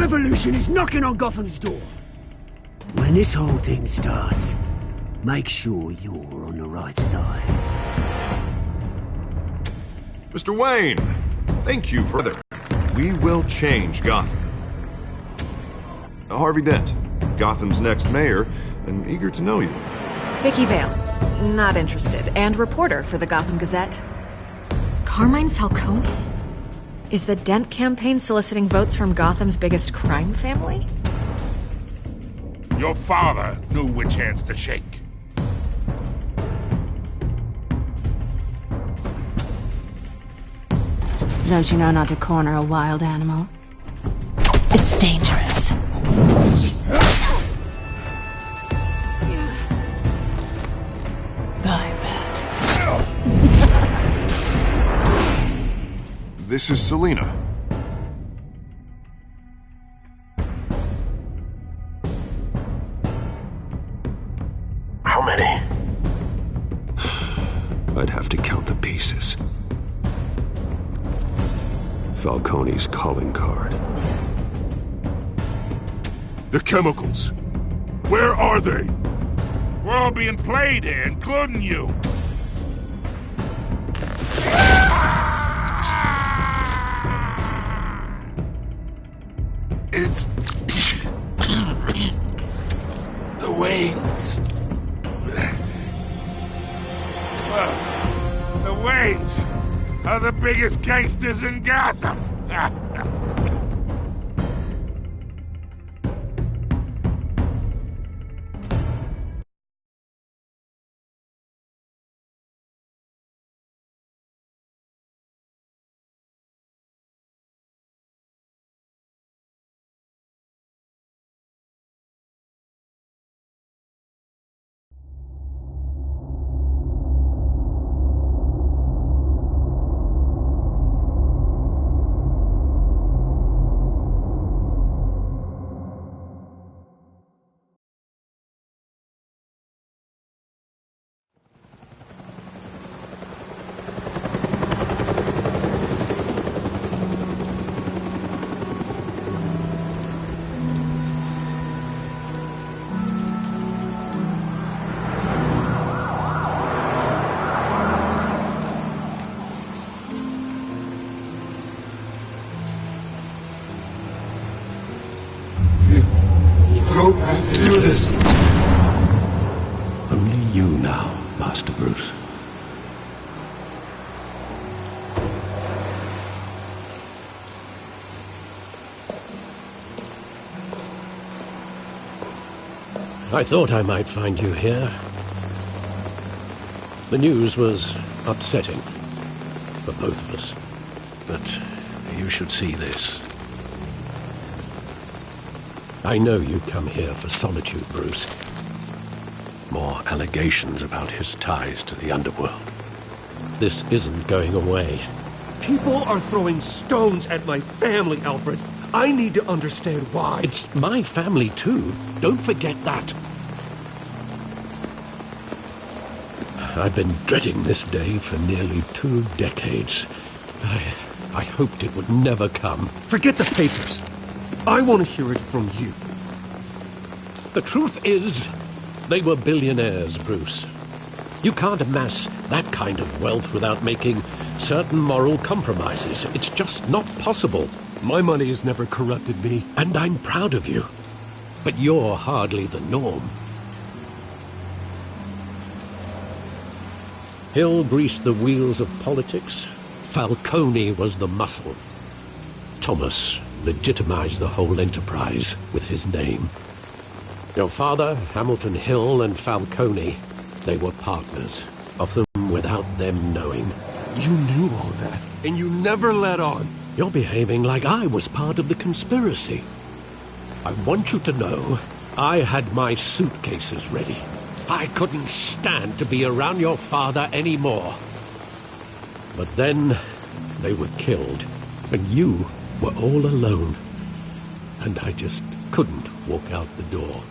revolution is knocking on Gotham's door. When this whole thing starts, make sure you're on the right side. Mr. Wayne, thank you for that. We will change Gotham. Harvey Dent, Gotham's next mayor, and eager to know you. Vicky Vale, not interested, and reporter for the Gotham Gazette. Carmine Falcone? Is the Dent campaign soliciting votes from Gotham's biggest crime family? Your father knew which hands to shake. Don't you know not to corner a wild animal? It's dangerous. I bet. This is Selina. How many? I'd have to count the pieces. Falcone's calling card. The chemicals. Where are they? We're all being played here, including you. It's... the Waynes. Well, the Waynes are the biggest gangsters in Gotham. Don't have to do this. Only you now, Master Bruce. I thought I might find you here. The news was upsetting for both of us, but you should see this. I know you come here for solitude, Bruce. More allegations about his ties to the underworld. This isn't going away. People are throwing stones at my family, Alfred. I need to understand why. It's my family, too. Don't forget that. I've been dreading this day for nearly 2 decades. I hoped it would never come. Forget the papers. I want to hear it from you. The truth is, they were billionaires, Bruce. You can't amass that kind of wealth without making certain moral compromises. It's just not possible. My money has never corrupted me. And I'm proud of you. But you're hardly the norm. Hill greased the wheels of politics. Falcone was the muscle. Thomas legitimized the whole enterprise with his name. Your father, Hamilton Hill, and Falcone, they were partners, often without them knowing. You knew all that, and you never let on. You're behaving like I was part of the conspiracy. I want you to know I had my suitcases ready. I couldn't stand to be around your father anymore. But then they were killed, and you were all alone. And I just couldn't walk out the door.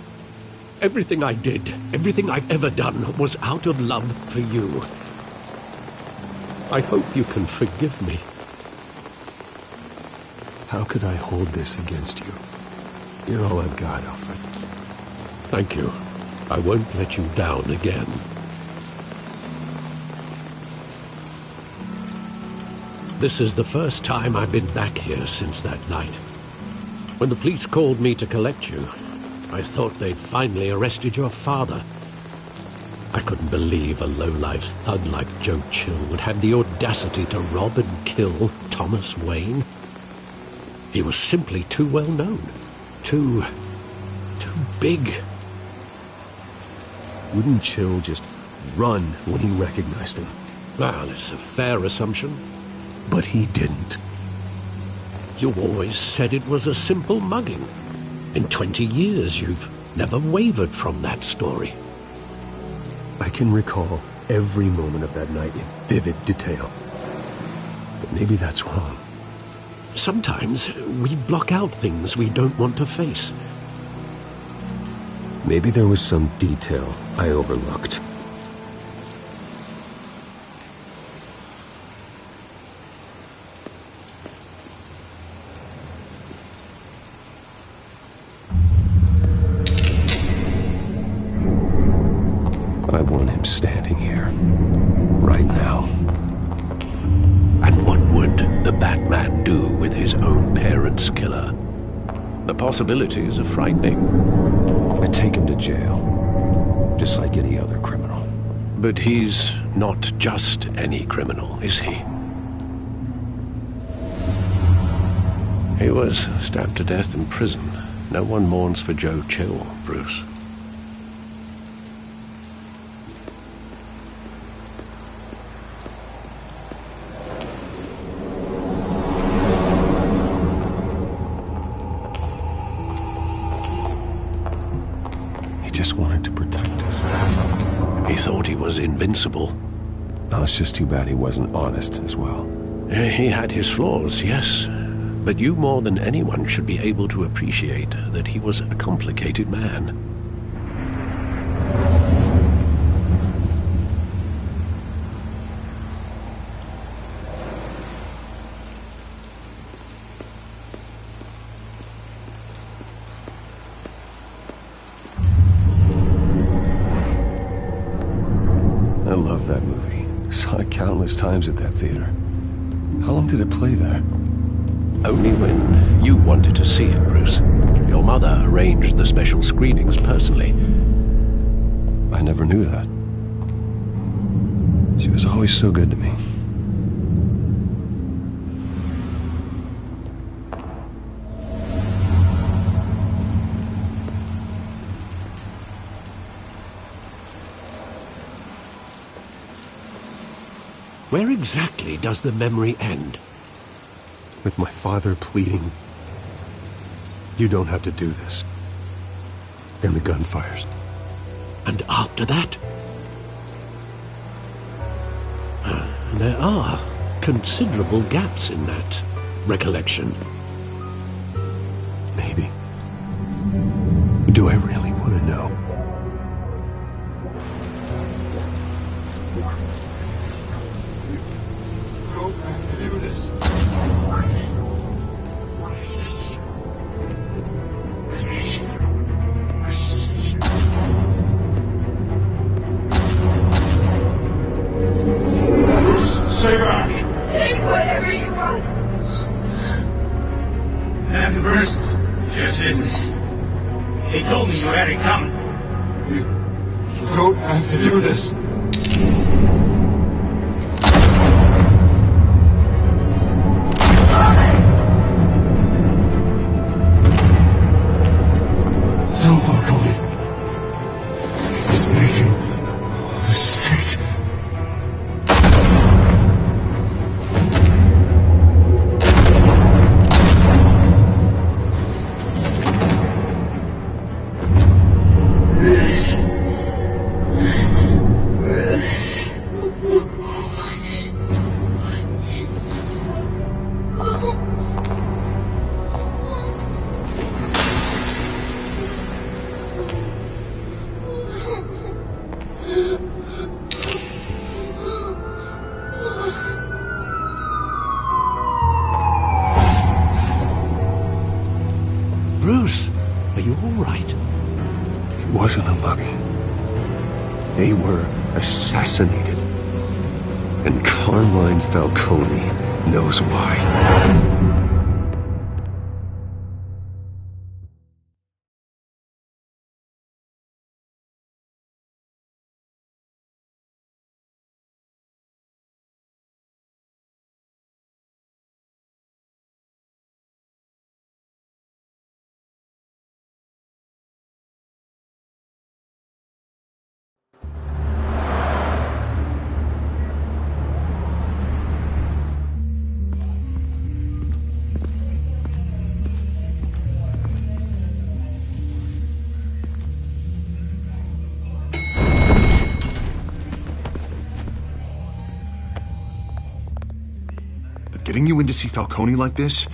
Everything I did, everything I've ever done, was out of love for you. I hope you can forgive me. How could I hold this against you? You're all I've got, Alfred. Thank you. I won't let you down again. This is the first time I've been back here since that night. When the police called me to collect you, I thought they'd finally arrested your father. I couldn't believe a low-life thug like Joe Chill would have the audacity to rob and kill Thomas Wayne. He was simply too well known. Too big. Wouldn't Chill just run when he recognized him? Well, it's a fair assumption. But he didn't. You always said it was a simple mugging. In 20 years, you've never wavered from that story. I can recall every moment of that night in vivid detail. But maybe that's wrong. Sometimes we block out things we don't want to face. Maybe there was some detail I overlooked. I want him standing here, right now. And what would the Batman do with his own parents' killer? The possibilities are frightening. I'd take him to jail, just like any other criminal. But he's not just any criminal, is he? He was stabbed to death in prison. No one mourns for Joe Chill, Bruce. Just wanted to protect us. He thought he was invincible. Oh, it's just too bad he wasn't honest as well. He had his flaws, yes. But you more than anyone should be able to appreciate that he was a complicated man. I love that movie. Saw it countless times at that theater. How long did it play there? Only when you wanted to see it, Bruce. Your mother arranged the special screenings personally. I never knew that. She was always so good to me. Where exactly does the memory end? With my father pleading, "You don't have to do this." And the gun fires. And after that? There are considerable gaps in that recollection. Maybe. Do I really want to know? Stay back! Take whatever you want. Nothing personal, just business. They told me you had it coming. You don't have to do this. No, Falcone. He's making a mistake. wasn't a mugging. They were assassinated. And Carmine Falcone knows why. Getting you in to see Falcone like this?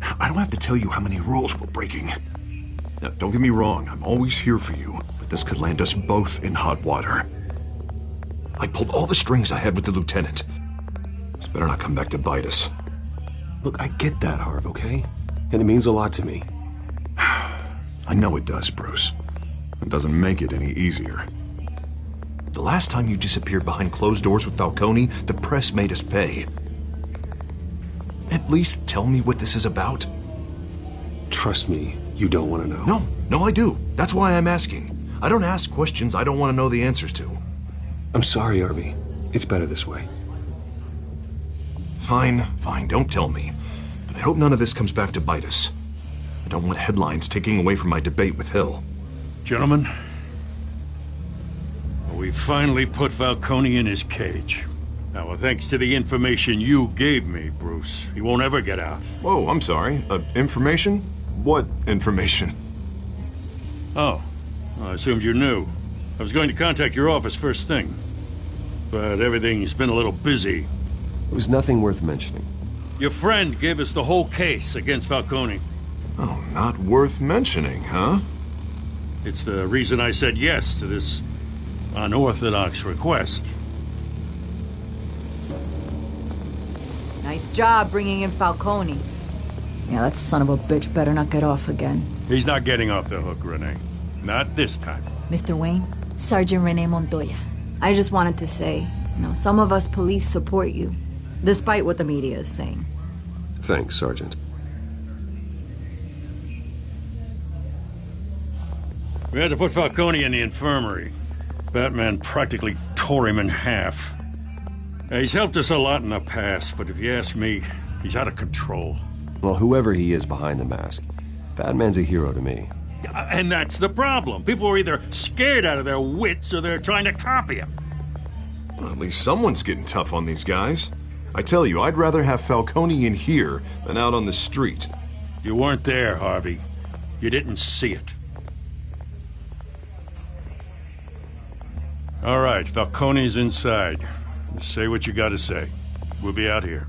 I don't have to tell you how many rules we're breaking. Now, don't get me wrong, I'm always here for you, but this could land us both in hot water. I pulled all the strings I had with the lieutenant. This better not come back to bite us. Look, I get that, Harv, okay? And it means a lot to me. I know it does, Bruce. It doesn't make it any easier. The last time you disappeared behind closed doors with Falcone, the press made us pay. At least tell me what this is about. Trust me, you don't want to know. No, I do. That's why I'm asking. I don't ask questions I don't want to know the answers to. I'm sorry, Harvey. It's better this way. Fine, don't tell me. But I hope none of this comes back to bite us. I don't want headlines taking away from my debate with Hill. Gentlemen, we finally put Falcone in his cage. Now, thanks to the information you gave me, Bruce, he won't ever get out. Whoa, I'm sorry. Information? What information? Oh, I assumed you knew. I was going to contact your office first thing. But everything's been a little busy. It was nothing worth mentioning. Your friend gave us the whole case against Falcone. Oh, not worth mentioning, huh? It's the reason I said yes to this unorthodox request. Nice job bringing in Falcone. Yeah, that son of a bitch better not get off again. He's not getting off the hook, Renee. Not this time. Mr. Wayne, Sergeant Renee Montoya. I just wanted to say, some of us police support you, despite what the media is saying. Thanks, Sergeant. We had to put Falcone in the infirmary. Batman practically tore him in half. He's helped us a lot in the past, but if you ask me, he's out of control. Well, whoever he is behind the mask, Batman's a hero to me. And that's the problem. People are either scared out of their wits or they're trying to copy him. Well, at least someone's getting tough on these guys. I tell you, I'd rather have Falcone in here than out on the street. You weren't there, Harvey. You didn't see it. All right, Falcone's inside. Say what you gotta say. We'll be out here.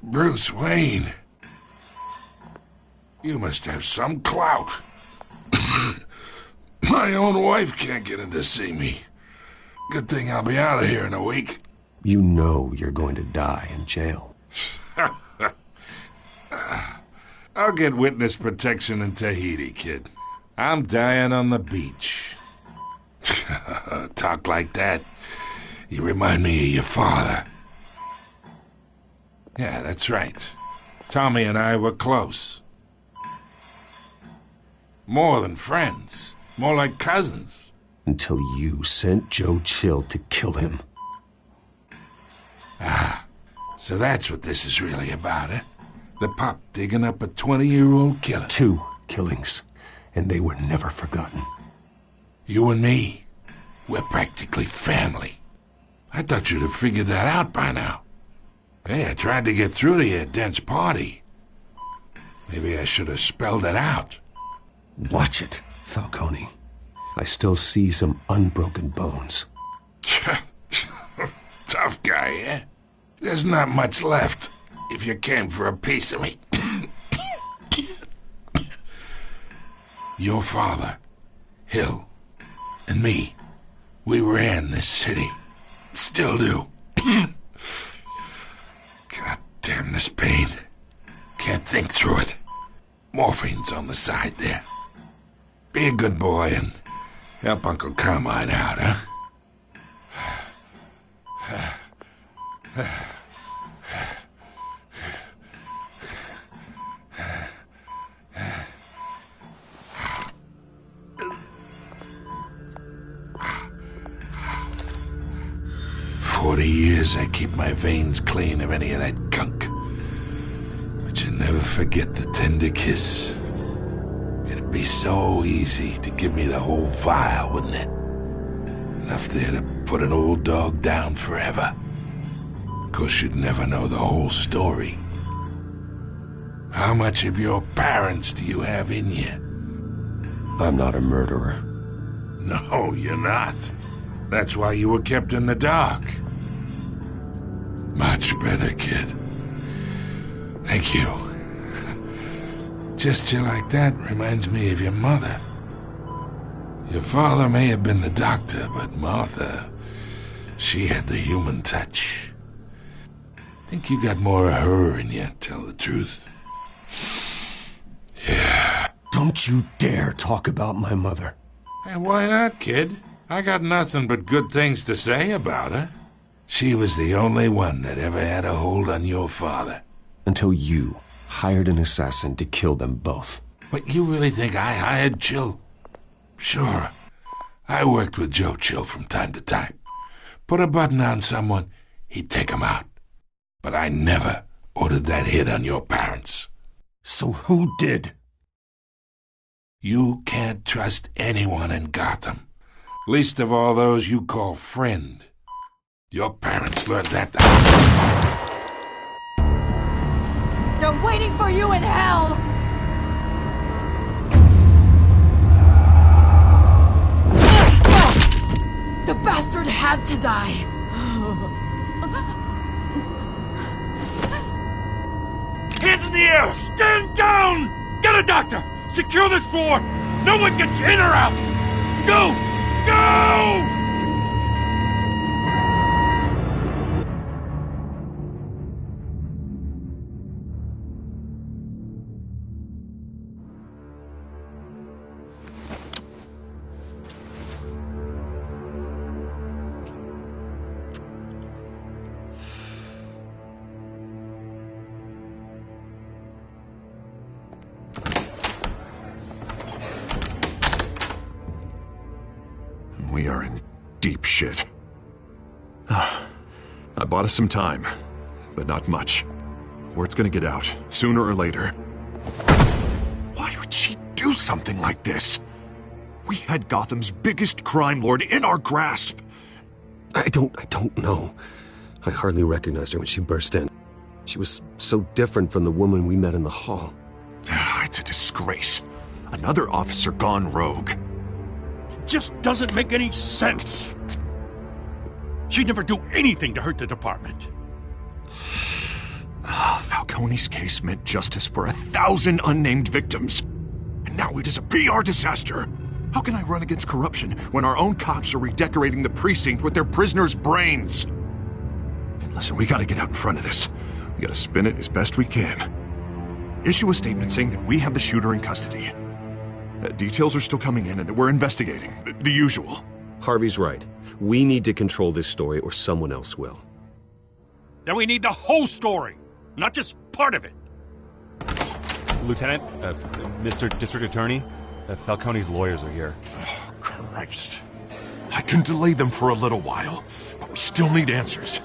Bruce Wayne. You must have some clout. My own wife can't get in to see me. Good thing I'll be out of here in a week. You know you're going to die in jail. I'll get witness protection in Tahiti, kid. I'm dying on the beach. Talk like that. You remind me of your father. Yeah, that's right. Tommy and I were close. More than friends. More like cousins. Until you sent Joe Chill to kill him. Ah, so that's what this is really about, eh? The pup digging up a 20-year-old killer. 2 killings, and they were never forgotten. You and me, we're practically family. I thought you'd have figured that out by now. Hey, I tried to get through to your dense party. Maybe I should have spelled it out. Watch it, Falcone. I still see some unbroken bones. Tough guy, eh? There's not much left, if you came for a piece of me. Your father, Hill, and me, we ran this city. Still do. God damn this pain. Can't think through it. Morphine's on the side there. Be a good boy and help Uncle Carmine out, huh? 40 years I keep my veins clean of any of that gunk. But you never forget the tender kiss. It'd be so easy to give me the whole vial, wouldn't it? Enough there to put an old dog down forever. Of course, you'd never know the whole story. How much of your parents do you have in you? I'm not a murderer. No, you're not. That's why you were kept in the dark. Much better, kid. Thank you. Gesture like that reminds me of your mother. Your father may have been the doctor, but Martha, she had the human touch. Think you got more of her in you, tell the truth. Yeah. Don't you dare talk about my mother. Hey, why not, kid? I got nothing but good things to say about her. She was the only one that ever had a hold on your father. Until you hired an assassin to kill them both. But you really think I hired Chill? Sure. I worked with Joe Chill from time to time. Put a button on someone, he'd take him out. But I never ordered that hit on your parents. So who did? You can't trust anyone in Gotham. Least of all those you call friend. Your parents learned that. They're waiting for you in hell! The bastard had to die. Hands in the air! Stand down! Get a doctor! Secure this floor! No one gets in or out! Go! Go! We are in deep shit. I bought us some time, but not much. Word's gonna get out, sooner or later. Why would she do something like this? We had Gotham's biggest crime lord in our grasp. I don't know. I hardly recognized her when she burst in. She was so different from the woman we met in the hall. It's a disgrace. Another officer gone rogue. Just doesn't make any sense. She'd never do anything to hurt the department. Falcone's case meant justice for 1,000 unnamed victims. And now it is a PR disaster. How can I run against corruption when our own cops are redecorating the precinct with their prisoners' brains? Listen, we gotta get out in front of this. We gotta spin it as best we can. Issue a statement saying that we have the shooter in custody. Details are still coming in and that we're investigating. The usual. Harvey's right. We need to control this story or someone else will. Then we need the whole story, not just part of it. Lieutenant, Mr. District Attorney, Falcone's lawyers are here. Oh, Christ. I can delay them for a little while, but we still need answers.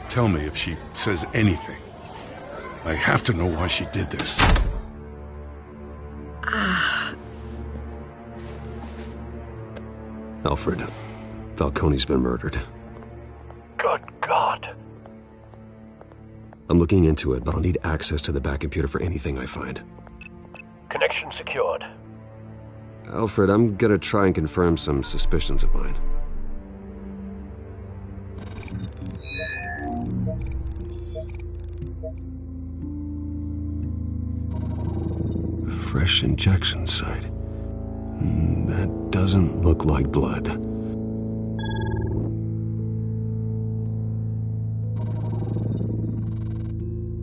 Tell me if she says anything. I have to know why she did this. Alfred, Falcone's been murdered. Good God. I'm looking into it, but I'll need access to the back computer for anything I find. Connection secured. Alfred, I'm gonna try and confirm some suspicions of mine. Fresh injection site. That doesn't look like blood.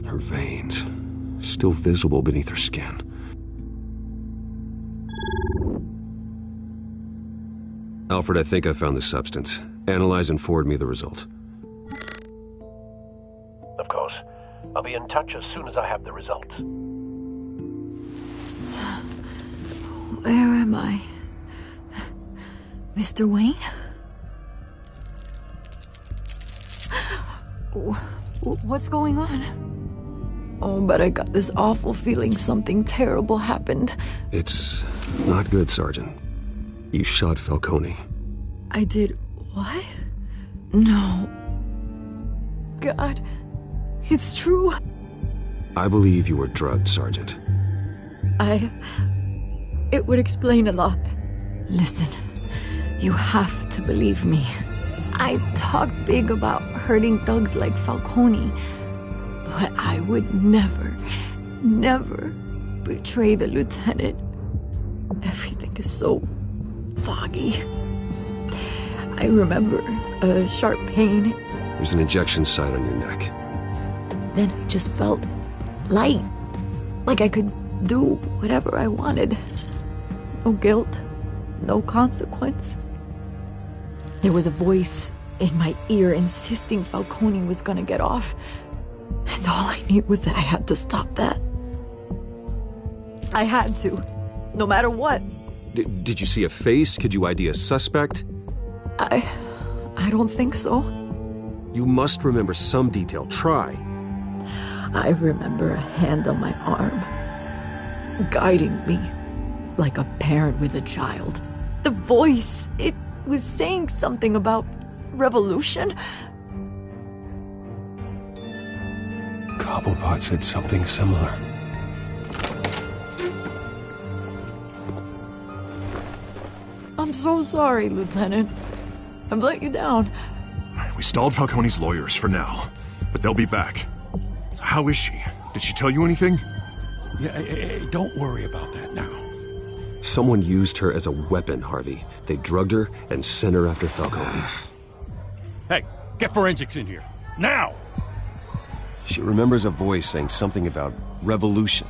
Her veins, still visible beneath her skin. Alfred, I think I found the substance. Analyze and forward me the result. Of course. I'll be in touch as soon as I have the results. Where am I? Mr. Wayne? What's going on? Oh, but I got this awful feeling something terrible happened. It's not good, Sergeant. You shot Falcone. I did what? No. God, it's true. I believe you were drugged, Sergeant. It would explain a lot. Listen, you have to believe me. I talk big about hurting thugs like Falcone, but I would never betray the lieutenant. Everything is so foggy. I remember a sharp pain. There's an injection site on your neck. Then I just felt light, like I could do whatever I wanted. No guilt, no consequence. There was a voice in my ear insisting Falcone was gonna get off. And all I knew was that I had to stop that. I had to, no matter what. Did you see a face? Could you ID a suspect? I don't think so. You must remember some detail. Try. I remember a hand on my arm, guiding me like a parent with a child. The voice, it was saying something about revolution. Cobblepot said something similar. I'm so sorry, Lieutenant. I've let you down. We stalled Falcone's lawyers for now, but they'll be back. How is she? Did she tell you anything? Yeah, hey, don't worry about that now. Someone used her as a weapon, Harvey. They drugged her and sent her after Falcone. Hey, get forensics in here. Now! She remembers a voice saying something about revolution.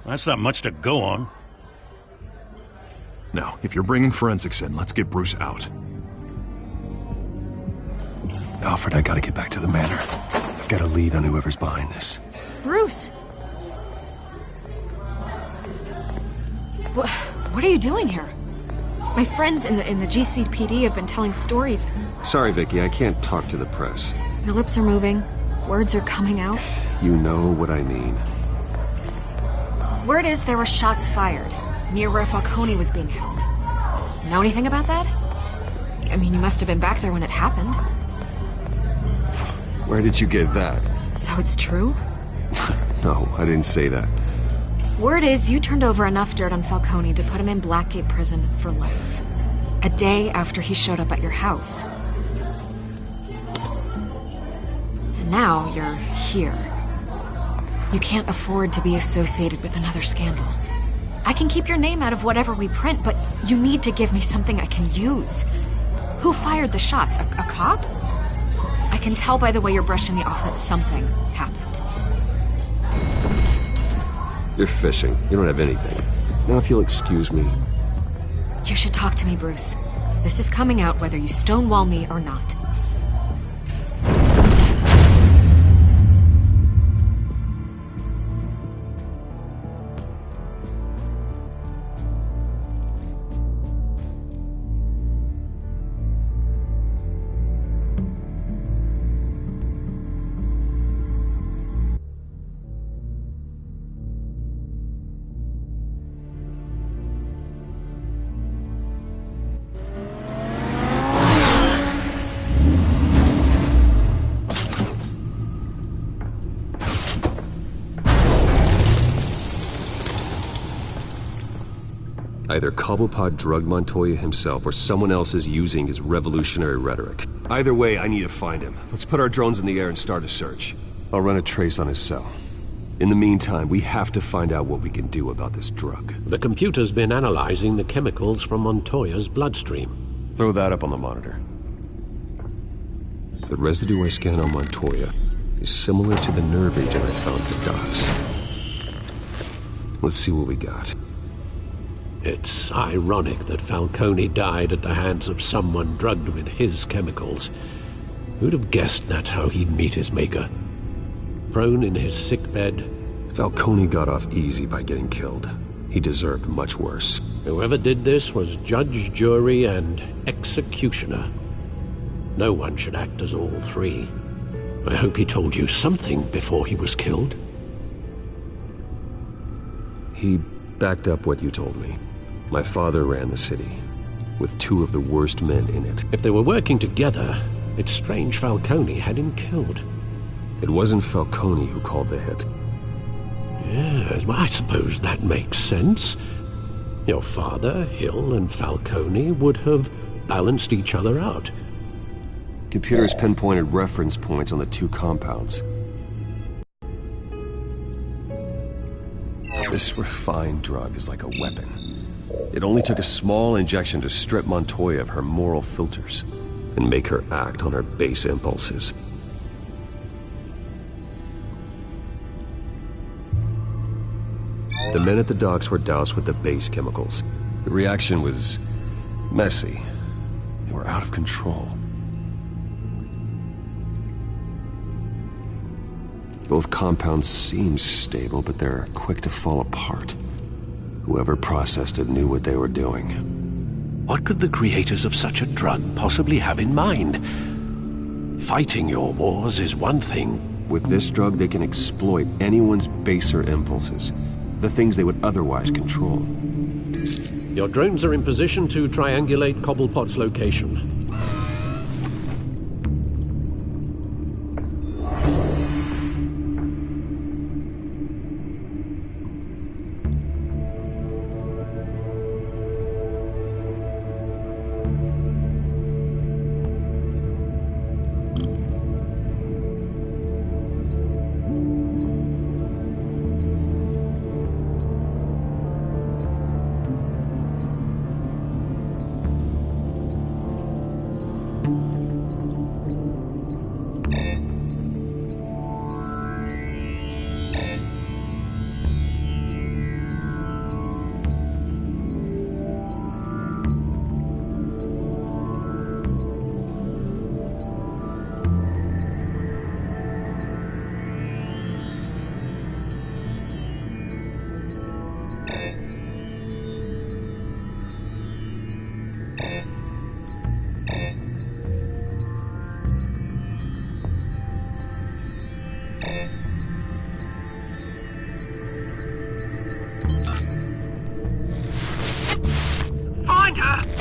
That's not much to go on. Now, if you're bringing forensics in, let's get Bruce out. Alfred, I gotta get back to the manor. I've got a lead on whoever's behind this. Bruce! What are you doing here? My friends in the GCPD have been telling stories. Sorry, Vicky, I can't talk to the press. Your lips are moving. Words are coming out. You know what I mean. Word is there were shots fired near where Falcone was being held. Know anything about that? I mean, you must have been back there when it happened. Where did you get that? So it's true? No, I didn't say that. Word is you turned over enough dirt on Falcone to put him in Blackgate Prison for life. A day after he showed up at your house. And now you're here. You can't afford to be associated with another scandal. I can keep your name out of whatever we print, but you need to give me something I can use. Who fired the shots? A cop? I can tell by the way you're brushing me off that something happened. You're fishing. You don't have anything. Now if you'll excuse me. You should talk to me, Bruce. This is coming out whether you stonewall me or not. Either Cobblepot drugged Montoya himself or someone else is using his revolutionary rhetoric. Either way, I need to find him. Let's put our drones in the air and start a search. I'll run a trace on his cell. In the meantime, we have to find out what we can do about this drug. The computer's been analyzing the chemicals from Montoya's bloodstream. Throw that up on the monitor. The residue I scanned on Montoya is similar to the nerve agent I found at the docks. Let's see what we got. It's ironic that Falcone died at the hands of someone drugged with his chemicals. Who'd have guessed that's how he'd meet his maker? Prone in his sickbed. Falcone got off easy by getting killed. He deserved much worse. Whoever did this was judge, jury, and executioner. No one should act as all three. I hope he told you something before he was killed. He backed up what you told me. My father ran the city, with 2 of the worst men in it. If they were working together, it's strange Falcone had him killed. It wasn't Falcone who called the hit. Yes, well, I suppose that makes sense. Your father, Hill, and Falcone would have balanced each other out. Computers pinpointed reference points on the 2 compounds. This refined drug is like a weapon. It only took a small injection to strip Montoya of her moral filters and make her act on her base impulses. The men at the docks were doused with the base chemicals. The reaction was messy. They were out of control. Both compounds seem stable, but they're quick to fall apart. Whoever processed it knew what they were doing. What could the creators of such a drug possibly have in mind? Fighting your wars is one thing. With this drug, they can exploit anyone's baser impulses. The things they would otherwise control. Your drones are in position to triangulate Cobblepot's location.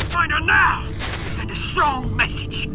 Find her now! Send a strong message.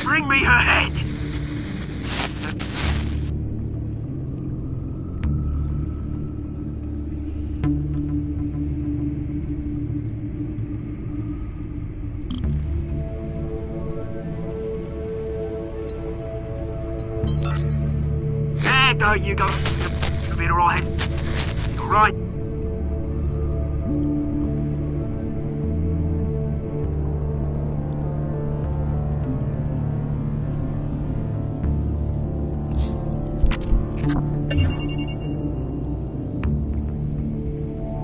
Bring me her head! There you go. You'll be alright. Alright.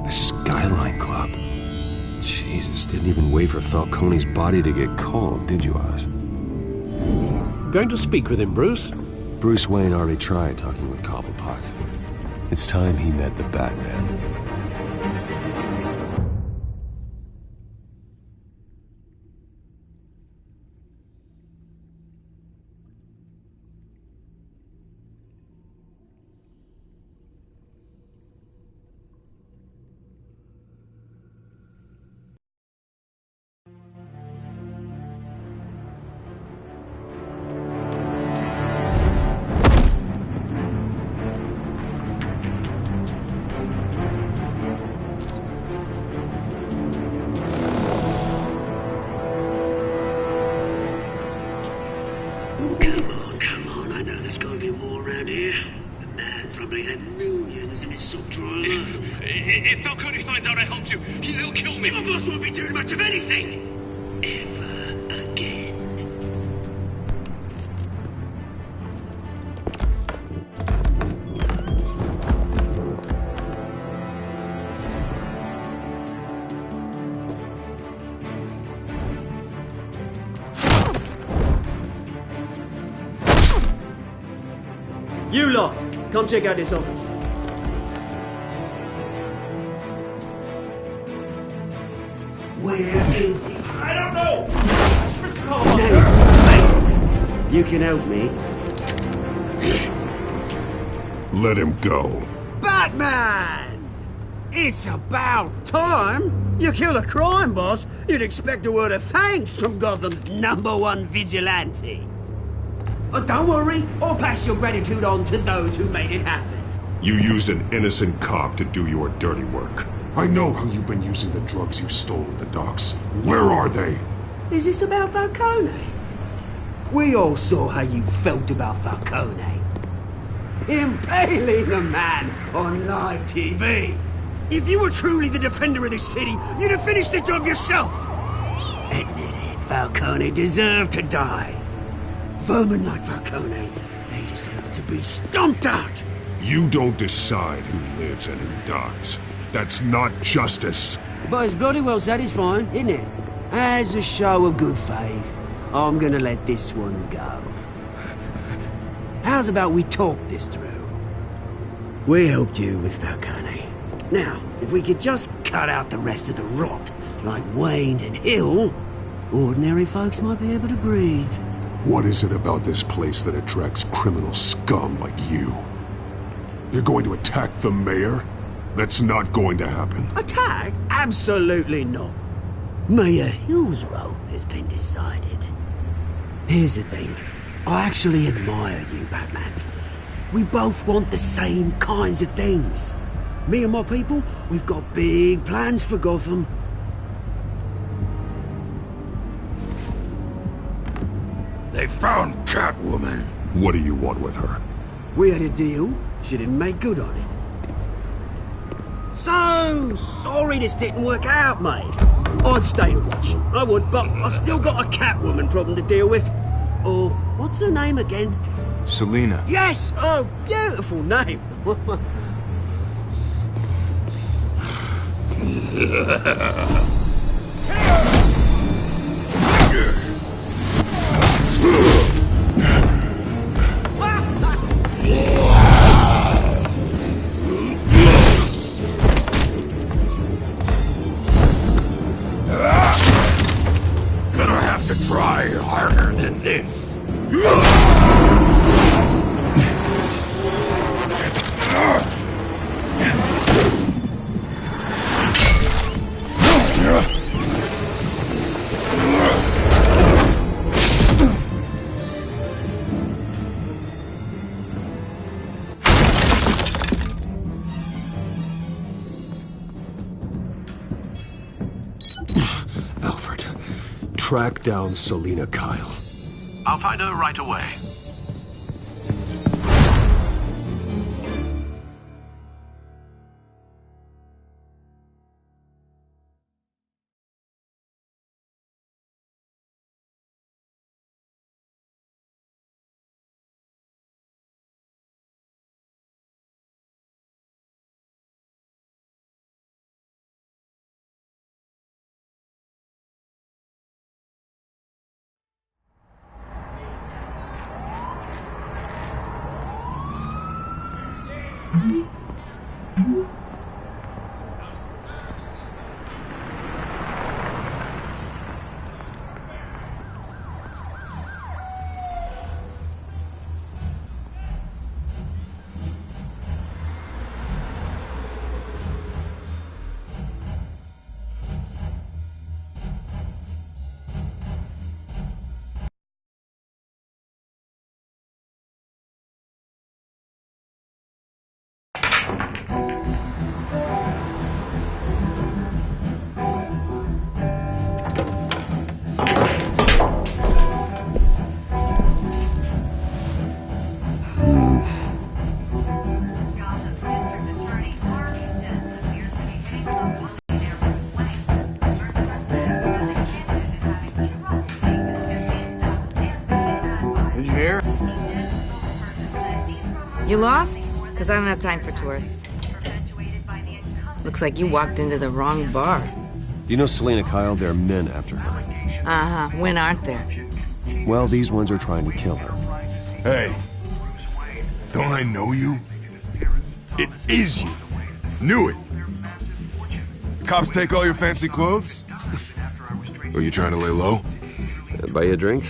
The Skyline Club. for Falcone's body to get cold, did you, Oz? Going to speak with him, Bruce? Bruce Wayne already tried talking with Cobblepot. It's time he met the Batman. Come on, I know there's gotta be more around here. The man probably had millions in his sock drawer alone. If Falcone finds out I helped you, he'll kill me. Your boss won't be doing much of anything. Ever again. You lot, come check out this office. Where is he? I don't know. Mr. You can help me. Let him go. Batman! It's about time. You kill a crime boss, you'd expect a word of thanks from Gotham's #1 vigilante. Oh, don't worry, I'll pass your gratitude on to those who made it happen. You used an innocent cop to do your dirty work. I know how you've been using the drugs you stole at the docks. Where are they? Is this about Falcone? We all saw how you felt about Falcone. Impaling a man on live TV. If you were truly the defender of this city, you'd have finished the job yourself. Admit it, Falcone deserved to die. Vermin like Falcone, they deserve to be stomped out. You don't decide who lives and who dies. That's not justice. But it's bloody well satisfying, isn't it? As a show of good faith, I'm gonna let this one go. How's about we talk this through? We helped you with Falcone. Now, if we could just cut out the rest of the rot, like Wayne and Hill, ordinary folks might be able to breathe. What is it about this place that attracts criminal scum like you? You're going to attack the mayor? That's not going to happen. Attack? Absolutely not. Mayor Hill's role has been decided. Here's the thing. I actually admire you, Batman. We both want the same kinds of things. Me and my people, we've got big plans for Gotham. They found Catwoman. What do you want with her? We had a deal. She didn't make good on it. So sorry this didn't work out, mate. I'd stay to watch. I would, but I still got a Catwoman problem to deal with. Oh, what's her name again? Selina. Yes! Oh, beautiful name. Gonna have to try harder than this. Alfred, track down Selina Kyle. I'll find her right away. You lost? Because I don't have time for tourists. Looks like you walked into the wrong bar. Do you know Selena Kyle? There are men after her. Uh-huh. When aren't there? Well, these ones are trying to kill her. Hey. Don't I know you? It is you. Knew it. The cops take all your fancy clothes? Are you trying to lay low? Buy you a drink?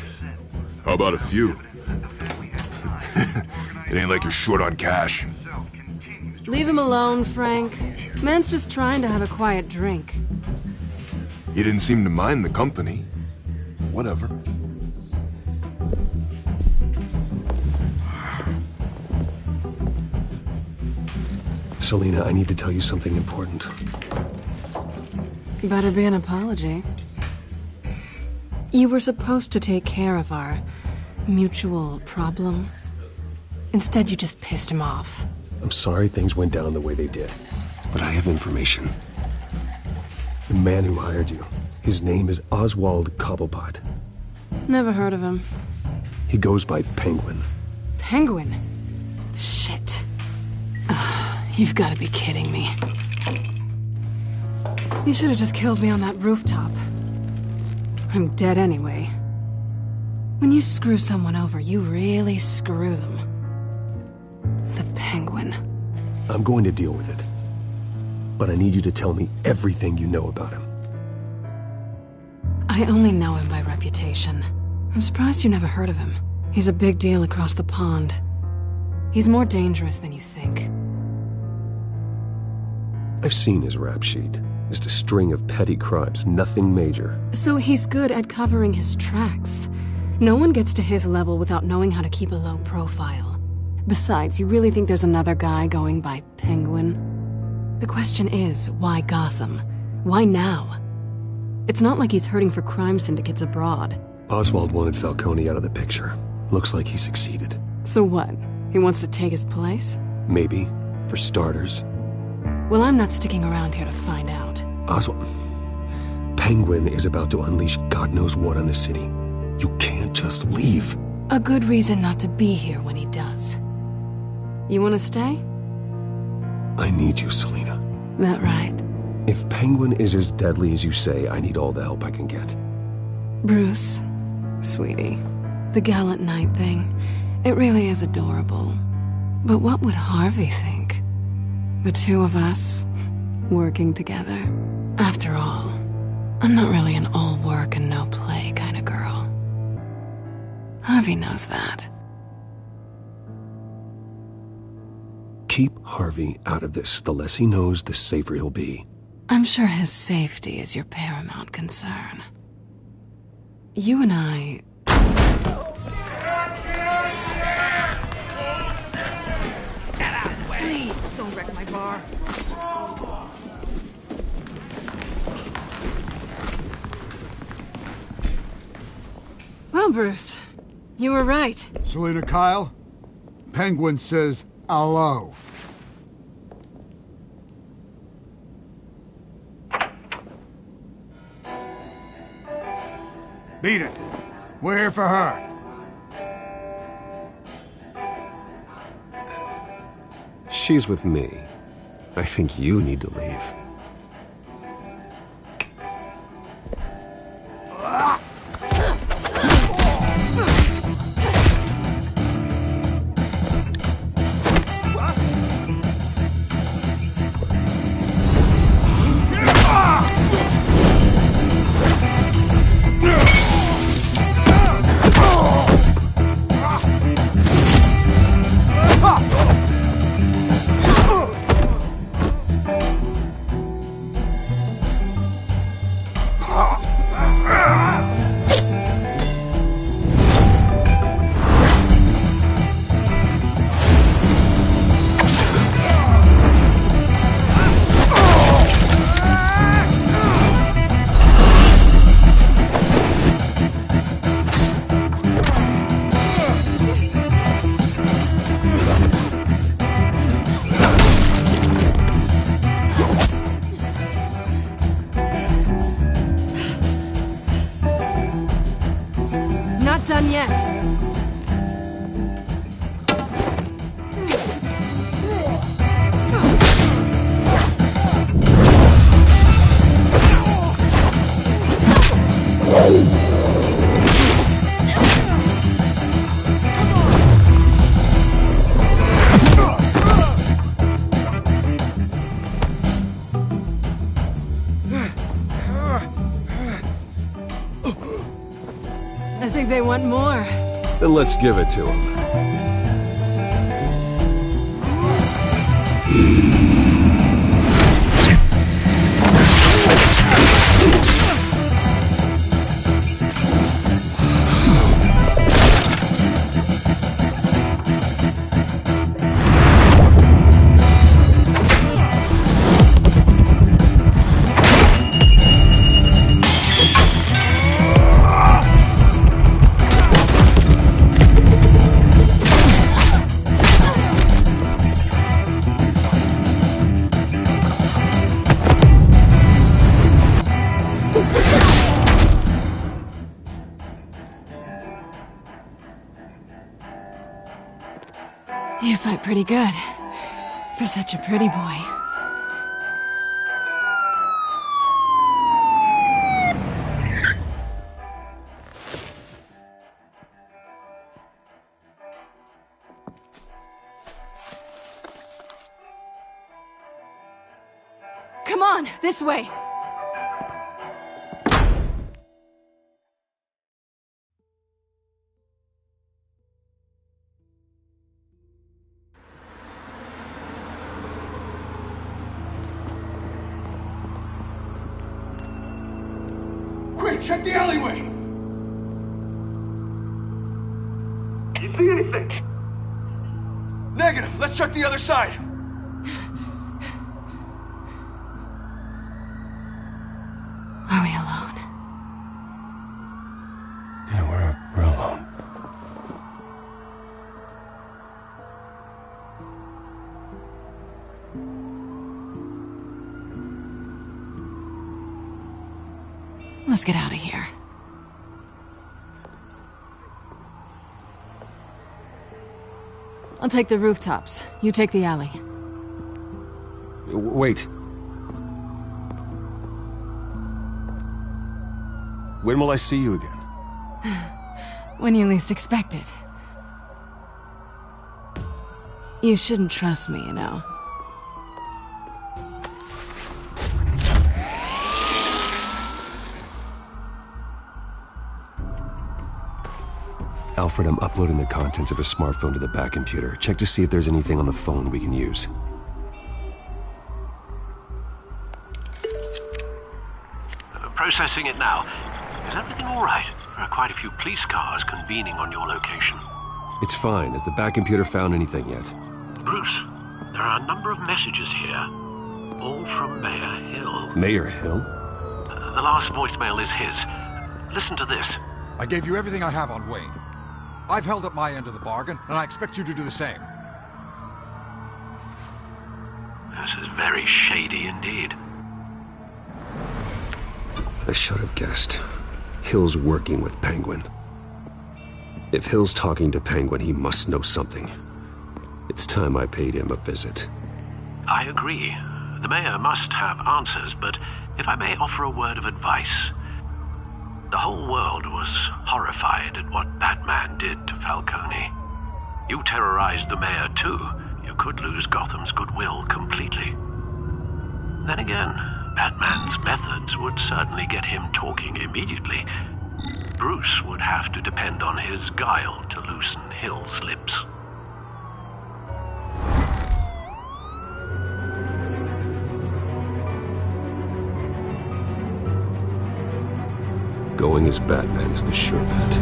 How about a few? It ain't like you're short on cash. Leave him alone, Frank. Man's just trying to have a quiet drink. You didn't seem to mind the company. Whatever. Selena, I need to tell you something important. Better be an apology. You were supposed to take care of our mutual problem. Instead, you just pissed him off. I'm sorry things went down the way they did, but I have information. The man who hired you, his name is Oswald Cobblepot. Never heard of him. He goes by Penguin. Penguin? Shit. Ugh, you've got to be kidding me. You should have just killed me on that rooftop. I'm dead anyway. When you screw someone over, you really screw them. The Penguin. I'm going to deal with it. But I need you to tell me everything you know about him. I only know him by reputation. I'm surprised you never heard of him. He's a big deal across the pond. He's more dangerous than you think. I've seen his rap sheet. Just a string of petty crimes, nothing major. So he's good at covering his tracks. No one gets to his level without knowing how to keep a low profile. Besides, you really think there's another guy going by Penguin? The question is, why Gotham? Why now? It's not like he's hurting for crime syndicates abroad. Oswald wanted Falcone out of the picture. Looks like he succeeded. So what? He wants to take his place? Maybe. For starters. Well, I'm not sticking around here to find out. Oswald... Penguin is about to unleash God knows what on the city. You can't just leave. A good reason not to be here when he does. You want to stay? I need you, Selena. That right? If Penguin is as deadly as you say, I need all the help I can get. Bruce, sweetie, the gallant knight thing, it really is adorable. But what would Harvey think? The two of us, working together. After all, I'm not really an all work and no play kind of girl. Harvey knows that. Keep Harvey out of this. The less he knows, the safer he'll be. I'm sure his safety is your paramount concern. You and I... Please, don't wreck my bar. Well, Bruce, you were right. Selena Kyle, Penguin says hello. Beat it. We're here for her. She's with me. I think you need to leave. can't. I think they want more. Then let's give it to them. You fight pretty good. For such a pretty boy. Come on, this way! Quick, check the alleyway! You see anything? Negative. Let's check the other side. Are we alone? Yeah, we're alone. Let's get out of here. I'll take the rooftops. You take the alley. Wait. When will I see you again? When you least expect it. You shouldn't trust me, you know. Alfred, I'm uploading the contents of a smartphone to the back computer. Check to see if there's anything on the phone we can use. Processing it now. Is everything all right? There are quite a few police cars convening on your location. It's fine. Has the back computer found anything yet? Bruce, there are a number of messages here. All from Mayor Hill. Mayor Hill? The last voicemail is his. Listen to this. I gave you everything I have on Wayne. I've held up my end of the bargain, and I expect you to do the same. This is very shady indeed. I should have guessed. Hill's working with Penguin. If Hill's talking to Penguin, he must know something. It's time I paid him a visit. I agree. The mayor must have answers, but if I may offer a word of advice. The whole world was horrified at what Batman did to Falcone. You terrorized the mayor too. You could lose Gotham's goodwill completely. Then again, Batman's methods would certainly get him talking immediately. Bruce would have to depend on his guile to loosen Hill's lips. Going as Batman is the sure bet.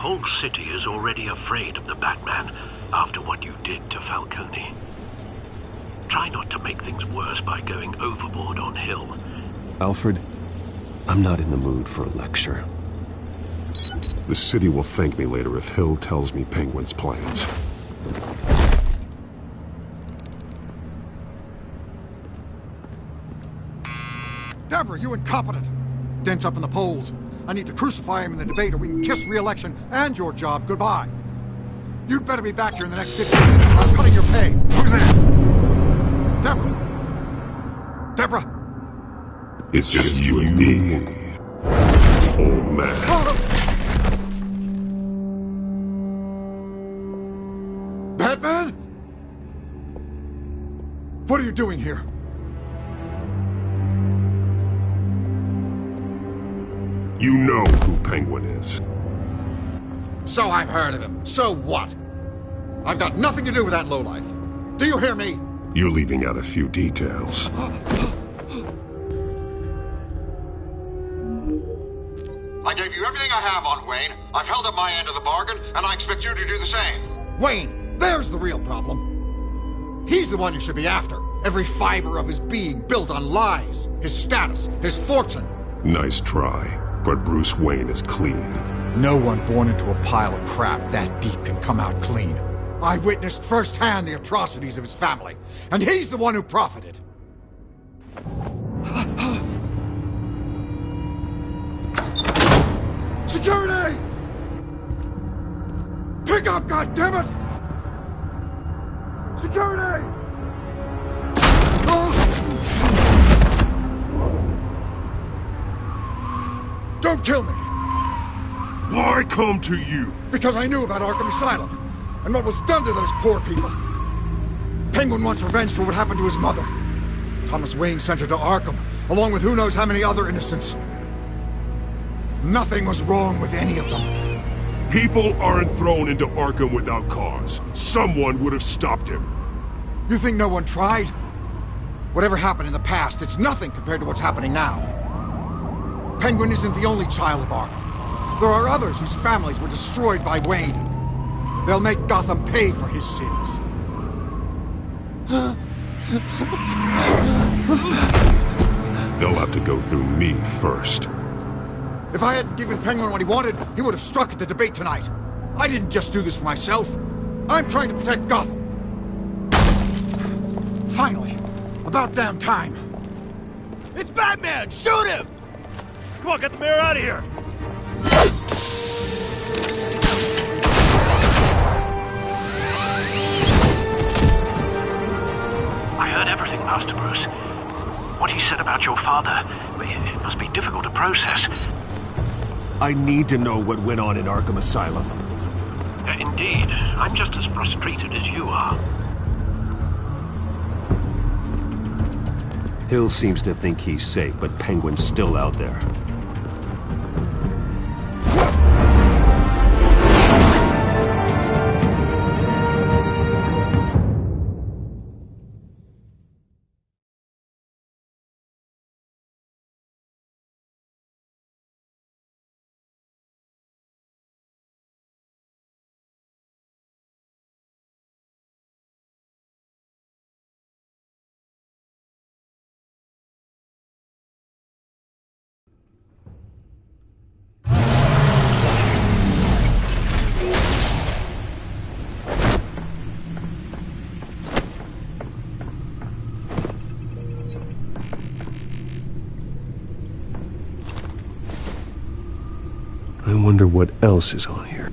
whole city is already afraid of the Batman after what you did to Falcone. Try not to make things worse by going overboard on Hill. Alfred, I'm not in the mood for a lecture. The city will thank me later if Hill tells me Penguin's plans. Deborah, you incompetent! Dent's up in the polls. I need to crucify him in the debate or we can kiss re-election and your job goodbye. You'd better be back here in the next 15 minutes or I'm cutting your pay. Who's that? Deborah? Deborah? It's just you and me, old man. Batman? What are you doing here? You know who Penguin is. So I've heard of him. So what? I've got nothing to do with that lowlife. Do you hear me? You're leaving out a few details. I gave you everything I have on Wayne. I've held up my end of the bargain, and I expect you to do the same. Wayne, there's the real problem. He's the one you should be after. Every fiber of his being built on lies. His status, his fortune. Nice try. But Bruce Wayne is clean. No one born into a pile of crap that deep can come out clean. I witnessed firsthand the atrocities of his family, and he's the one who profited. Security! Pick up, goddammit! Security! Don't kill me! Why come to you? Because I knew about Arkham Asylum, and what was done to those poor people. Penguin wants revenge for what happened to his mother. Thomas Wayne sent her to Arkham, along with who knows how many other innocents. Nothing was wrong with any of them. People aren't thrown into Arkham without cause. Someone would have stopped him. You think no one tried? Whatever happened in the past, it's nothing compared to what's happening now. Penguin isn't the only child of Arkham. There are others whose families were destroyed by Wayne. They'll make Gotham pay for his sins. They'll have to go through me first. If I hadn't given Penguin what he wanted, he would have struck at the debate tonight. I didn't just do this for myself. I'm trying to protect Gotham. Finally. About damn time. It's Batman! Shoot him! Come on, get the mayor out of here! I heard everything, Master Bruce. What he said about your father, it must be difficult to process. I need to know what went on in Arkham Asylum. Indeed. I'm just as frustrated as you are. Hill seems to think he's safe, but Penguin's still out there. I wonder what else is on here.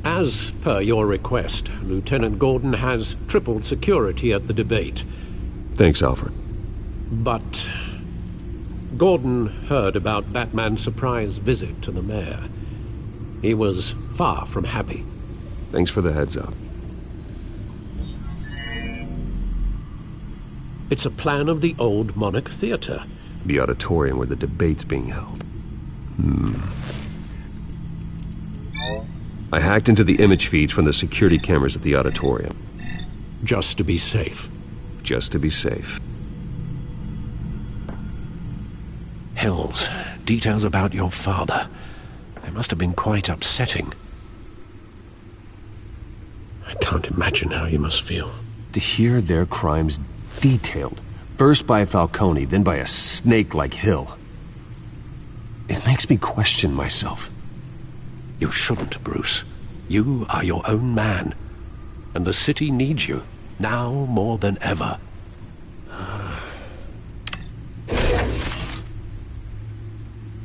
As per your request, Lieutenant Gordon has tripled security at the debate. Thanks, Alfred. But Gordon heard about Batman's surprise visit to the mayor. He was far from happy. Thanks for the heads up. It's a plan of the old Monarch Theater. The auditorium where the debate's being held. I hacked into the image feeds from the security cameras at the auditorium. Just to be safe. Just to be safe. Hells, details about your father. They must have been quite upsetting. I can't imagine how you must feel. To hear their crimes detailed, first by Falcone, then by a snake like Hill. It makes me question myself. You shouldn't, Bruce. You are your own man. And the city needs you, now more than ever.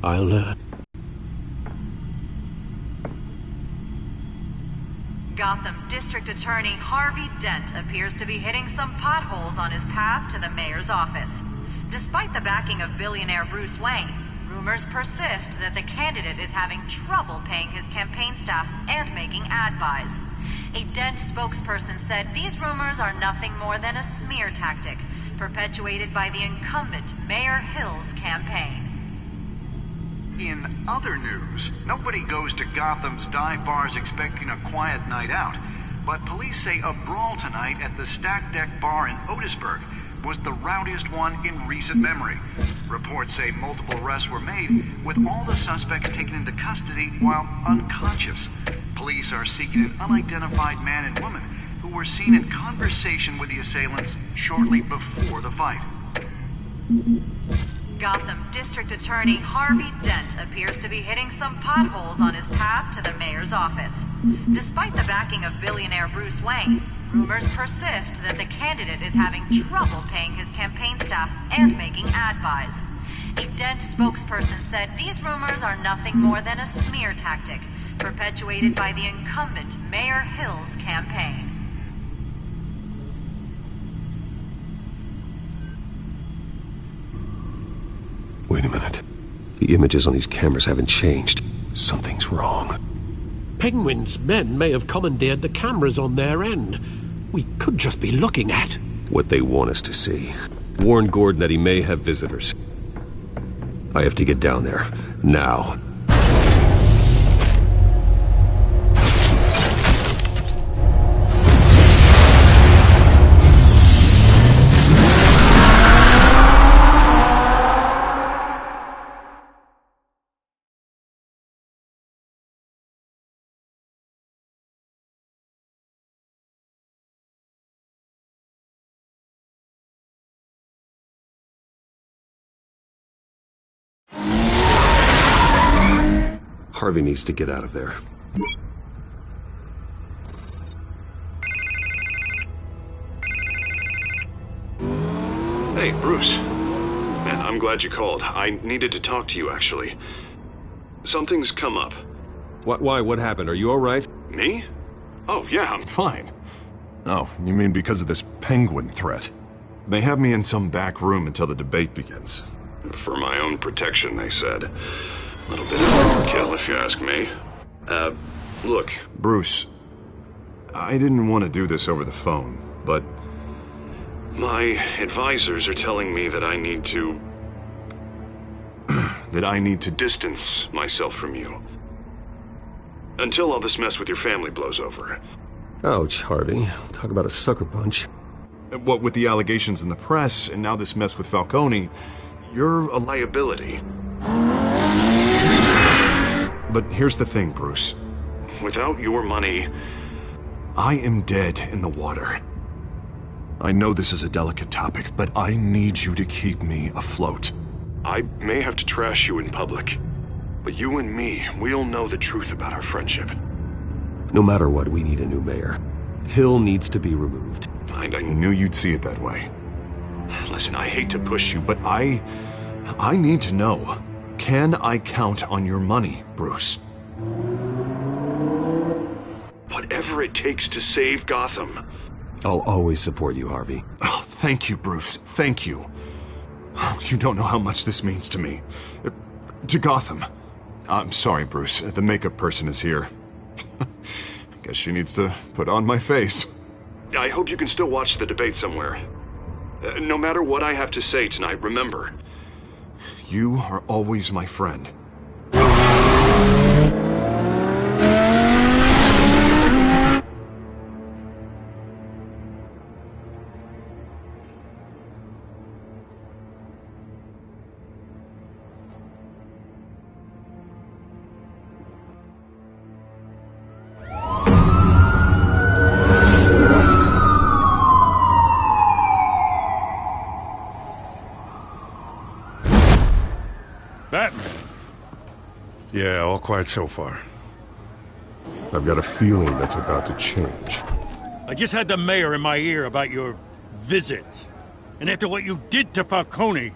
I'll, Gotham District Attorney Harvey Dent appears to be hitting some potholes on his path to the mayor's office. Despite the backing of billionaire Bruce Wayne, rumors persist that the candidate is having trouble paying his campaign staff and making ad buys. A Dent spokesperson said these rumors are nothing more than a smear tactic, perpetuated by the incumbent Mayor Hill's campaign. In other news, nobody goes to Gotham's dive bars expecting a quiet night out, but police say a brawl tonight at the Stack Deck Bar in Otisburg was the rowdiest one in recent memory. Reports say multiple arrests were made, with all the suspects taken into custody while unconscious. Police are seeking an unidentified man and woman who were seen in conversation with the assailants shortly before the fight. Gotham District Attorney Harvey Dent appears to be hitting some potholes on his path to the mayor's office. Despite the backing of billionaire Bruce Wayne, rumors persist that the candidate is having trouble paying his campaign staff and making ad buys. A Dent spokesperson said these rumors are nothing more than a smear tactic, perpetuated by the incumbent Mayor Hill's campaign. Wait a minute. The images on these cameras haven't changed. Something's wrong. Penguin's men may have commandeered the cameras on their end. We could just be looking at what they want us to see. Warn Gordon that he may have visitors. I have to get down there. Now. Harvey needs to get out of there. Hey, Bruce. Man, I'm glad you called. I needed to talk to you, actually. Something's come up. Why? What happened? Are you all right? Me? Oh, yeah, I'm fine. Oh, you mean because of this penguin threat? They have me in some back room until the debate begins. For my own protection, they said. A little bit of overkill, if you ask me. Look. Bruce, I didn't want to do this over the phone, but... my advisors are telling me that I need to... that I need to distance myself from you. Until all this mess with your family blows over. Ouch, Harvey. Talk about a sucker punch. What with the allegations in the press, and now this mess with Falcone, you're a liability. But here's the thing, Bruce. Without your money... I am dead in the water. I know this is a delicate topic, but I need you to keep me afloat. I may have to trash you in public, but you and me, we'll know the truth about our friendship. No matter what, we need a new mayor. Hill needs to be removed. I knew you'd see it that way. Listen, I hate to push you, but I need to know. Can I count on your money, Bruce? Whatever it takes to save Gotham. I'll always support you, Harvey. Oh, thank you, Bruce. Thank you. You don't know how much this means to me. To Gotham. I'm sorry, Bruce. The makeup person is here. Guess she needs to put on my face. I hope you can still watch the debate somewhere. No matter what I have to say tonight, remember. You are always my friend. Batman? Yeah, all quiet so far. I've got a feeling that's about to change. I just had the mayor in my ear about your visit. And after what you did to Falcone...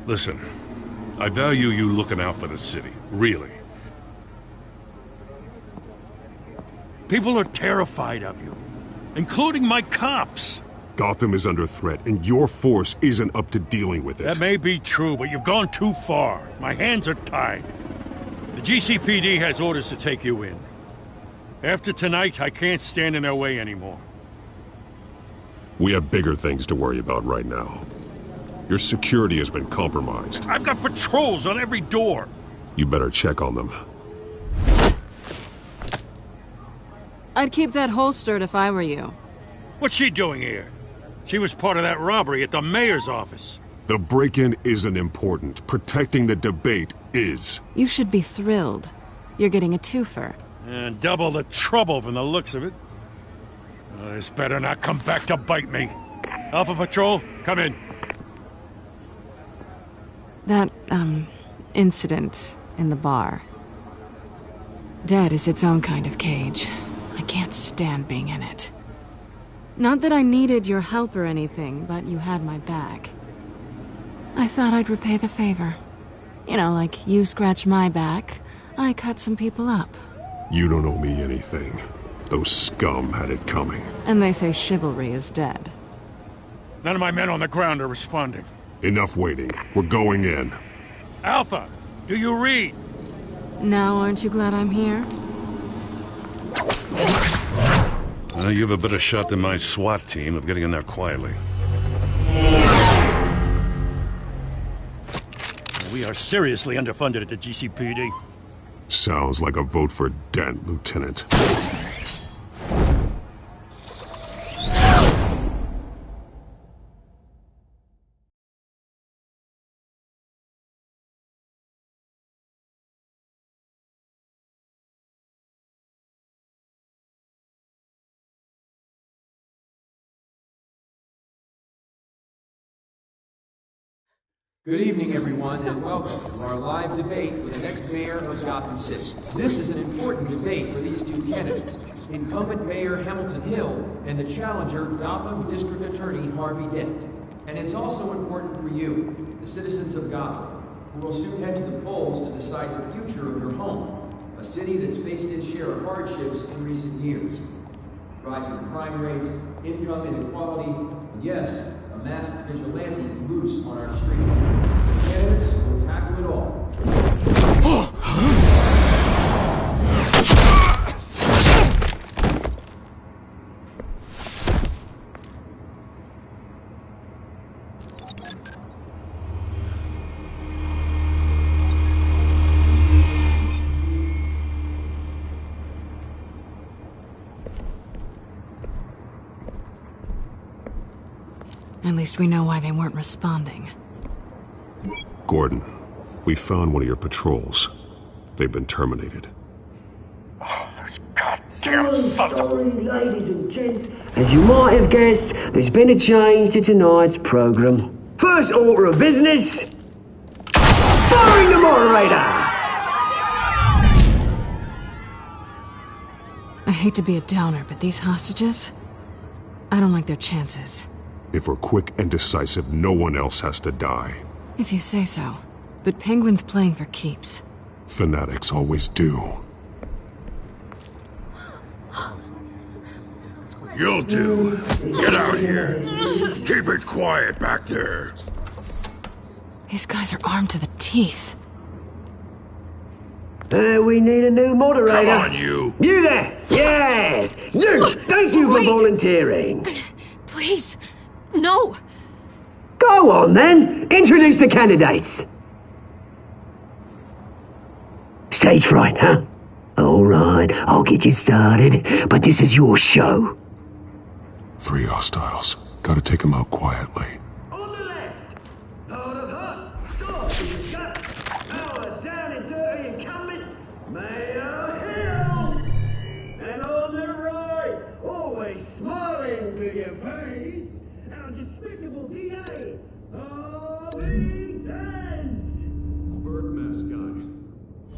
Listen, I value you looking out for the city, really. People are terrified of you, including my cops. Gotham is under threat, and your force isn't up to dealing with it. That may be true, but you've gone too far. My hands are tied. The GCPD has orders to take you in. After tonight, I can't stand in their way anymore. We have bigger things to worry about right now. Your security has been compromised. I've got patrols on every door. You better check on them. I'd keep that holstered if I were you. What's she doing here? She was part of that robbery at the mayor's office. The break-in isn't important. Protecting the debate is. You should be thrilled. You're getting a twofer. And double the trouble from the looks of it. This better not come back to bite me. Alpha Patrol, come in. That, incident in the bar. Dead is its own kind of cage. I can't stand being in it. Not that I needed your help or anything, but you had my back. I thought I'd repay the favor. You know, like you scratch my back, I cut some people up. You don't owe me anything. Those scum had it coming. And they say chivalry is dead. None of my men on the ground are responding. Enough waiting. We're going in. Alpha, do you read? Now aren't you glad I'm here? You have a better shot than my SWAT team of getting in there quietly. We are seriously underfunded at the GCPD. Sounds like a vote for Dent, Lieutenant. Good evening, everyone, and welcome to our live debate for the next mayor of Gotham City. This is an important debate for these two candidates, incumbent Mayor Hamilton Hill and the challenger, Gotham District Attorney Harvey Dent. And it's also important for you, the citizens of Gotham, who will soon head to the polls to decide the future of your home, a city that's faced its share of hardships in recent years. Rising crime rates, income inequality, and yes, a masked vigilante loose on our streets. The candidates will tackle it all. At least we know why they weren't responding. Gordon, we found one of your patrols. They've been terminated. So sorry, ladies and gents. As you might have guessed, there's been a change to tonight's program. First order of business, firing the moderator! I hate to be a downer, but these hostages, I don't like their chances. If we're quick and decisive, no one else has to die. If you say so. But Penguin's playing for keeps. Fanatics always do. You'll do. Get out here. Keep it quiet back there. These guys are armed to the teeth. We need a new moderator. Come on, you. You there! Yes! You! Thank you for volunteering. Please, no! Go on, then. Introduce the candidates. Stage fright, huh? All right, I'll get you started, but this is your show. 3 hostiles. Gotta take them out quietly. On the left, part of her, soft gut, our down and dirty incumbent, Mayor Hill. And on the right, always smiling to your face, our despicable DA, Harvey Bird mask guy.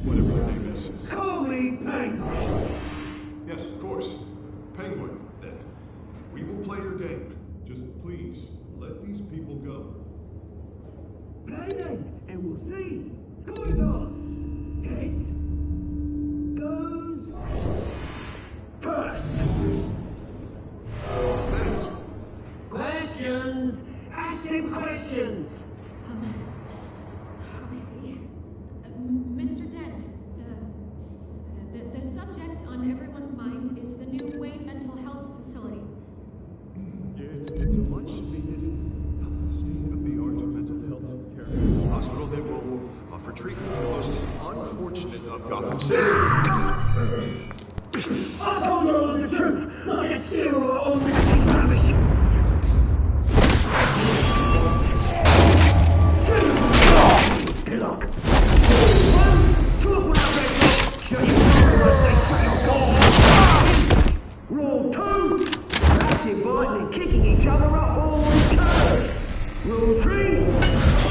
Whatever your name is. Call me Penguin. Yes, of course. Penguin, then. We will play your game. Just please, let these people go. Play then, and we'll see. Koitos! Heads goes first. Thanks. Questions? Ask them questions. Okay. Mr. Dent, the subject on everyone's mind is the new Wayne Mental Health Facility. It's a much-needed state-of-the-art mental health care hospital that will offer treatment for the most unfortunate of Gotham citizens. I told you all the truth, like a stew or missing rubbish. Good luck. Rule 2. Ratchet biting and kicking each other up all the time. Rule 3.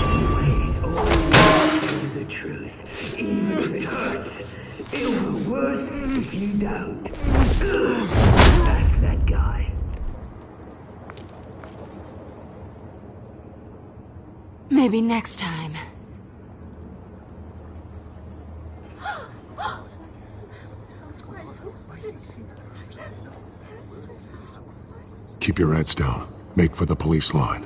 Always tell the truth, even if it hurts. It'll be worse if you don't. Ask that guy. Maybe next time. Keep your heads down. Make for the police line.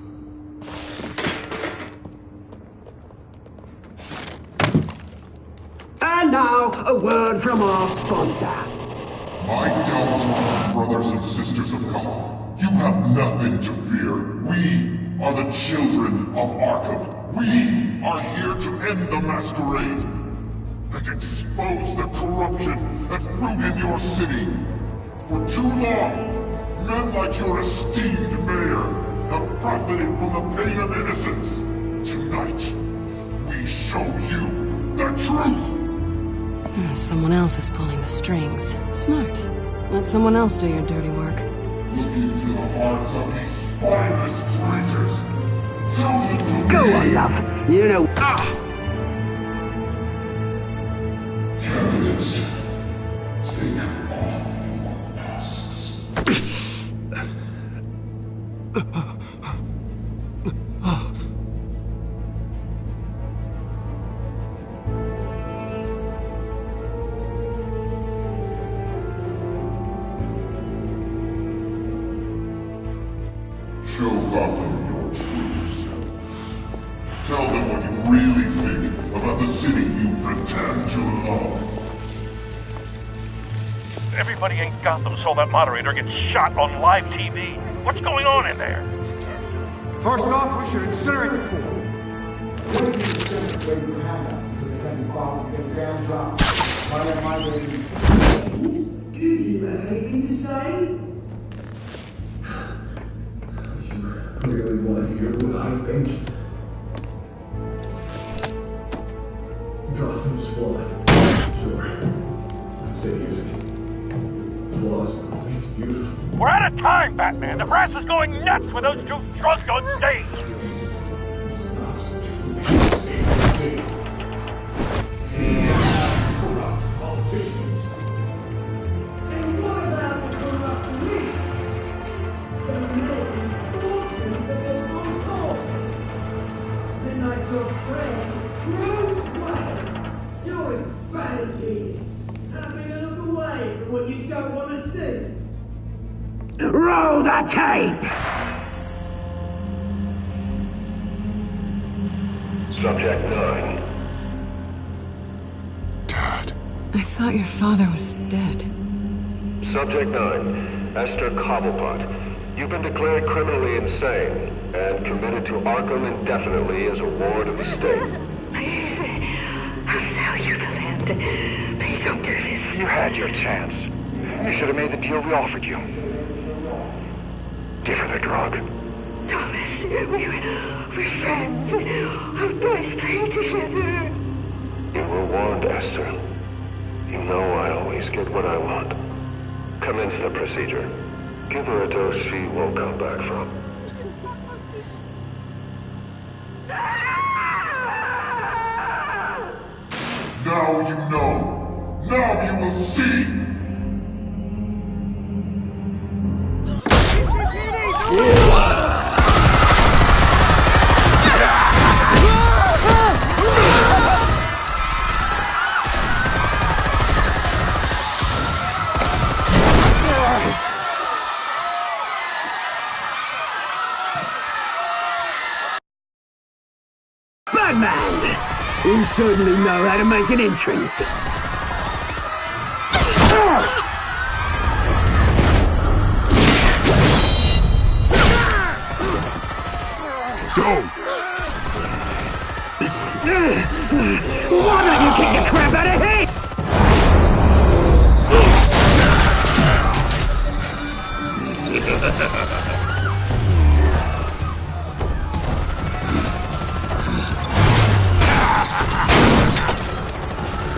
And now, a word from our sponsor. My gallant brothers and sisters of Gotham, you have nothing to fear. We are the children of Arkham. We are here to end the masquerade and expose the corruption that's rooted your city. For too long, men like your esteemed mayor have profited from the pain of innocence. Tonight, we show you the truth. Someone else is pulling the strings. Smart. Let someone else do your dirty work. Look into the hearts of these spineless creatures. Chosen to Go be on, love. You know. candidates. Take off your masks. Show Gotham your true self. Tell them what you really think about the city you pretend to love. Everybody in Gotham saw that moderator get shot on live TV. What's going on in there? First off, we should incinerate the pool. Did you have anything to say? You really want to hear what I think? Gotham's flawed. Sure. That city isn't. The flaws make it beautiful. We're out of time, Batman. The press is going nuts with those two drunks on stage. Corrupt politicians. And what about the corrupt police? The millions, fortunes that they're on top. The nice old friend, Bruce Wayne, doing strategy, having a look away from what you don't want to see. Roll the tape! Subject 9. I thought your father was dead. Subject 9. Esther Cobblepot. You've been declared criminally insane and committed to Arkham indefinitely as a ward of the state. Please, I'll sell you the land. Please don't do this. You had your chance. You should have made the deal we offered you. Give her the drug. Thomas, we're friends. Our boys play together. You were warned, Esther. You know I always get what I want. Commence the procedure. Give her a dose she won't come back from. Now you know. Now you will see. Batman! You certainly know how to make an entrance. Go! Why don't you kick the crap out of him?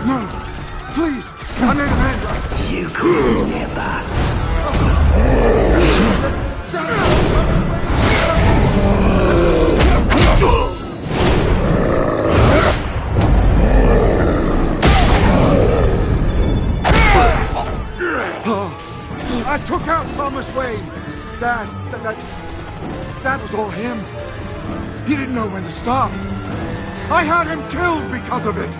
No! Please! I made Amanda! You could never. I took out Thomas Wayne. That was all him. He didn't know when to stop. I had him killed because of it.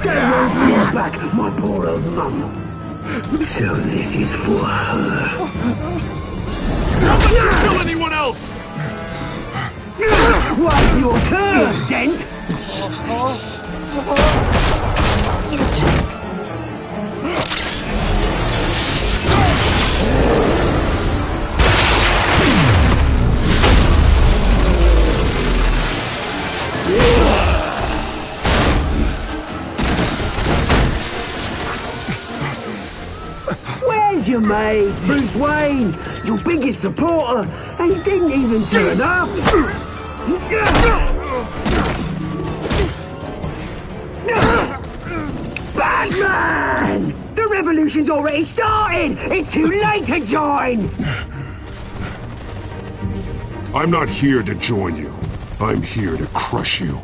Get away from your back, my poor old mum. So this is for her. Don't let you kill anyone else! What's your turn, Dent? Where's your mate, Bruce Wayne? Your biggest supporter, and he didn't even turn up. Batman! The revolution's already started! It's too late to join! I'm not here to join you. I'm here to crush you.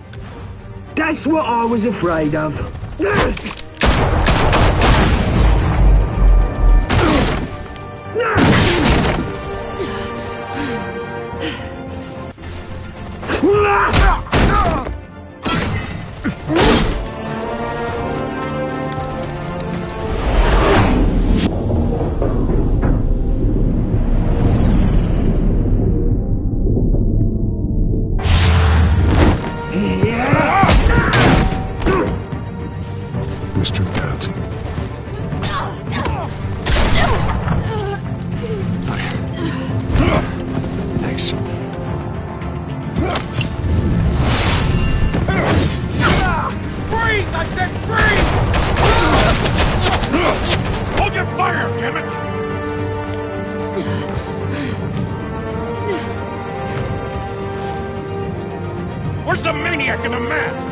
That's what I was afraid of. Mr. Dent. Thanks. Freeze! I said freeze! Hold your fire, damn it! Where's the maniac in the mask?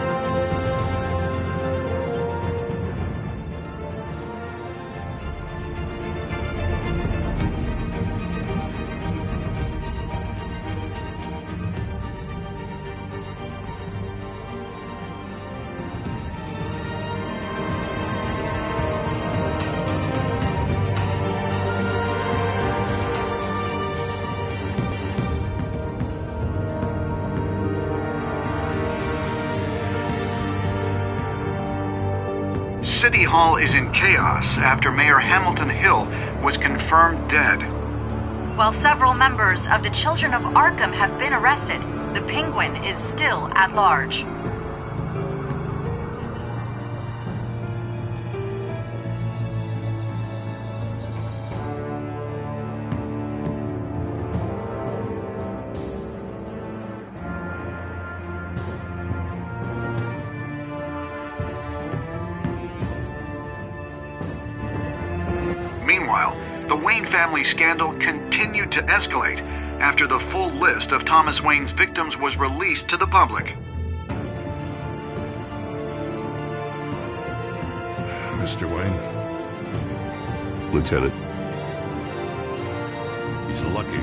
City Hall is in chaos after Mayor Hamilton Hill was confirmed dead. While several members of the Children of Arkham have been arrested, the Penguin is still at large. Meanwhile, the Wayne family scandal continued to escalate after the full list of Thomas Wayne's victims was released to the public. Mr. Wayne? Lieutenant. He's lucky.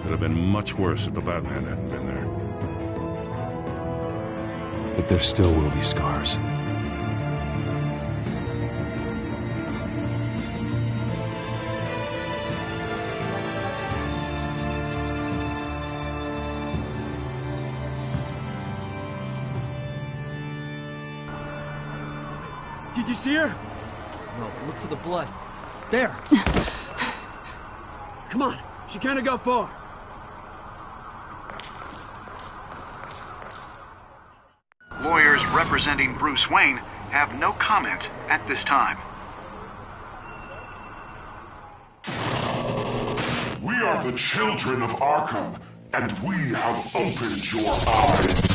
Could have been much worse if the Batman hadn't been there. But there still will be scars. Did you see her? No, but look for the blood. There! Come on, she can't have got far. Lawyers representing Bruce Wayne have no comment at this time. We are the children of Arkham, and we have opened your eyes.